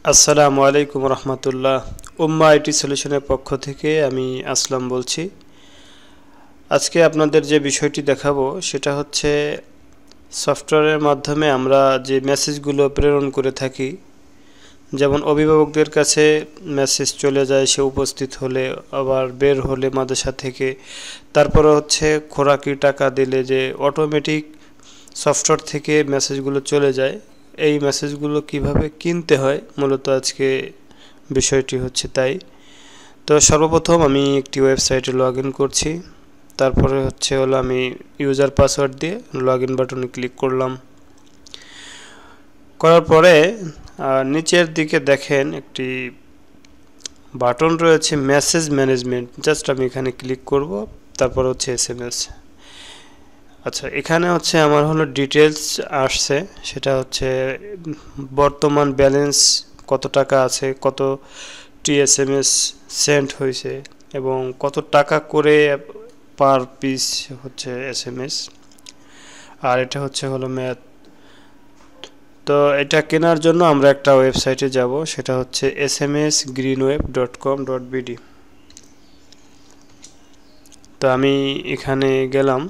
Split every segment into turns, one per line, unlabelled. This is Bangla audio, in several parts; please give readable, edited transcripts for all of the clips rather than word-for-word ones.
আসসালামু আলাইকুম রহমতুল্লাহ। উম্মা আইটি সলিউশনের পক্ষ থেকে আমি আসলাম বলছি। আজকে আপনাদের যে বিষয়টি দেখাবো সেটা হচ্ছে সফটওয়্যারের মাধ্যমে আমরা যে মেসেজগুলো প্রেরণ করে থাকি, যেমন অভিভাবকদের কাছে মেসেজ চলে যায় সে উপস্থিত হলে, আবার বের হলে মাদ্রাসা থেকে, তারপরে হচ্ছে খোরাকি টাকা দিলে যে অটোমেটিক সফটওয়্যার থেকে মেসেজগুলো চলে যায়। এই মেসেজগুলো কিভাবে কিনতে হয় মূলত আজকে বিষয়টি হচ্ছে তাই। তো সর্বপ্রথম আমি একটি ওয়েবসাইটে লগ ইন করছি। তারপরে হলো আমি ইউজার পাসওয়ার্ড দিয়ে লগ ইন বাটনে ক্লিক করলাম। করার পরে নিচের দিকে দেখেন একটি বাটন রয়েছে মেসেজ ম্যানেজমেন্ট, জাস্ট আমি এখানে ক্লিক করব। তারপর হচ্ছে এসএমএস। আচ্ছা, এখানে হচ্ছে আমার ডিটেলস আসছে, সেটা হচ্ছে বর্তমান ব্যালেন্স কত টাকা আছে, কত এসএমএস সেন্ড হয়েছে এবং কত টাকা করে পার পিস হচ্ছে এসএমএস। আর এটা হলো ম্যাথ। তো এটা কেনার জন্য আমরা একটা ওয়েবসাইটে যাব, সেটা হচ্ছে smsgreenwave.com.bd। তো আমি এখানে গেলাম।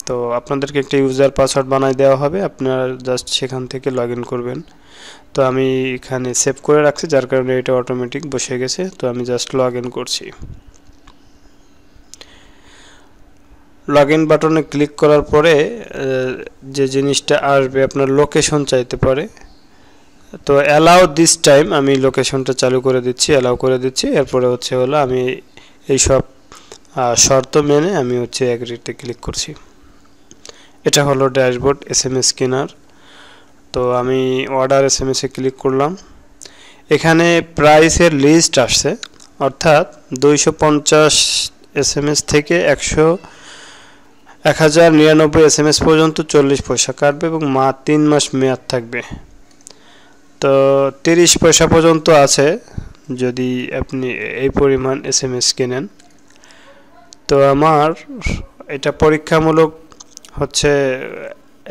তো আপনাদেরকে একটা ইউজার পাসওয়ার্ড বানাই দেওয়া হবে, আপনারা জাস্ট সেখান থেকে লগ ইন করবেন। তো আমি এখানে সেভ করে রাখছি, যার কারণে এটা অটোমেটিক বসে গেছে। তো আমি জাস্ট লগ ইন করছি। লগ ইন বাটনে ক্লিক করার পরে যে জিনিসটা আসবে, আপনার লোকেশন চাইতে পারে। তো অ্যালাউ দিস টাইম, আমি লোকেশনটা চালু করে দিচ্ছি, অ্যালাউ করে দিচ্ছি। এরপরে হলো আমি এইসব শর্ত মেনে আমি অ্যাগ্রিতে ক্লিক করছি। এটা হলো ড্যাশবোর্ড এসএমএস কেনার। তো আমি অর্ডার এসএমএসে ক্লিক করলাম। এখানে প্রাইসের লিস্ট আসছে, অর্থাৎ 250 এসএমএস থেকে 1099 এসএমএস পর্যন্ত 40 পয়সা কাটবে এবং 3 মাস মেয়াদ থাকবে। তো 30 পয়সা পর্যন্ত আছে যদি আপনি এই পরিমাণ এসএমএস কেনেন। তো আমার এটা পরীক্ষামূলক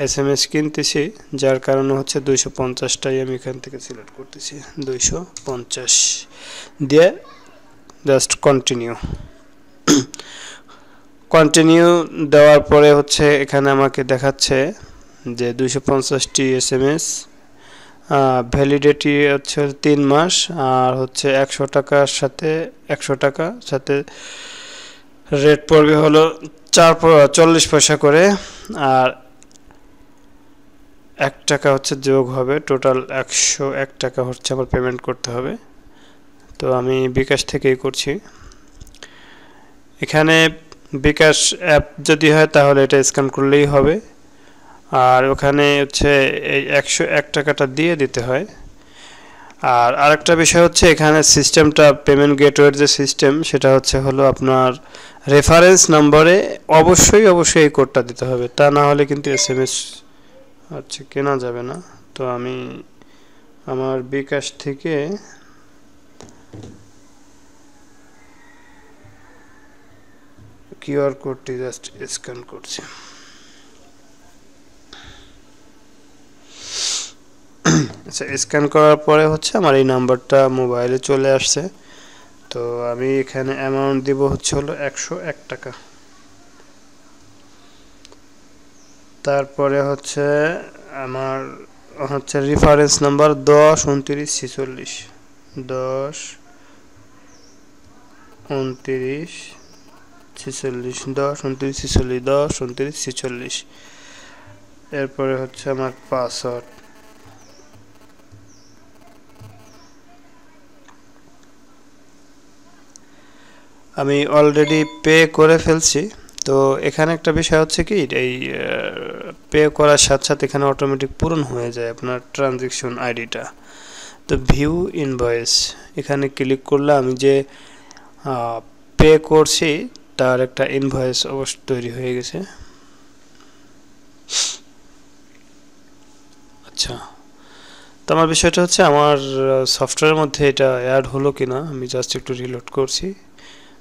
এসএমএস কিনতেছি, যার কারণে 250টাই আমি এখান থেকে সিলেক্ট করতেছি। 250 দিয়ে জাস্ট কন্টিনিউ দেওয়ার পরে এখানে আমাকে দেখাচ্ছে যে 250টি এসএমএস, ভ্যালিডিটি 3 মাস, আর 100 টাকার সাথে 100 টাকা সাথে রেট পড়বে 40 পয়সা করে, আর 1 টাকা যোগ হবে। টোটাল 101 টাকা আমার পেমেন্ট করতে হবে। তো আমি বিকাশ থেকেই করছি। এখানে বিকাশ অ্যাপ যদি হয় তাহলে এটা স্ক্যান করলেই হবে, আর ওখানে এই 101 টাকাটা দিয়ে দিতে হয়। আর আরেকটা বিষয় এখানে সিস্টেমটা, পেমেন্ট গেটওয়ের যে সিস্টেম, সেটা হলো আপনার রেফারেন্স নম্বরে অবশ্যই এই কোডটা দিতে হবে, তা না হলে কিন্তু এসএমএস কেনা যাবে না। তো আমি আমার বিকাশ থেকে কিউআর কোডটি জাস্ট স্ক্যান করছি। আচ্ছা, স্ক্যান করার পরে আমার এই নাম্বারটা মোবাইলে চলে আসছে। তো আমি এখানে অ্যামাউন্ট দিব হলো 101 টাকা। তারপরে আমার রেফারেন্স নাম্বার 102946 102946। এরপরে আমার পাসওয়ার্ড। আমি অলরেডি পে করে ফেলছি। তো এখানে একটা বিষয় কি, এই পে করার সাথে সাথে এখানে অটোমেটিক পূরণ হয়ে যায় আপনার ট্রানজ্যাকশন আইডিটা। তো ভিউ ইনভয়েস, এখানে ক্লিক করলে আমি যে পে করছি তার একটা ইনভয়েস অবশ্য তৈরি হয়ে গেছে। আচ্ছা, তো আমার বিষয়টা আমার সফটওয়্যারের মধ্যে এটা অ্যাড হলো কিনা, আমি জাস্ট একটু রিলোড করছি।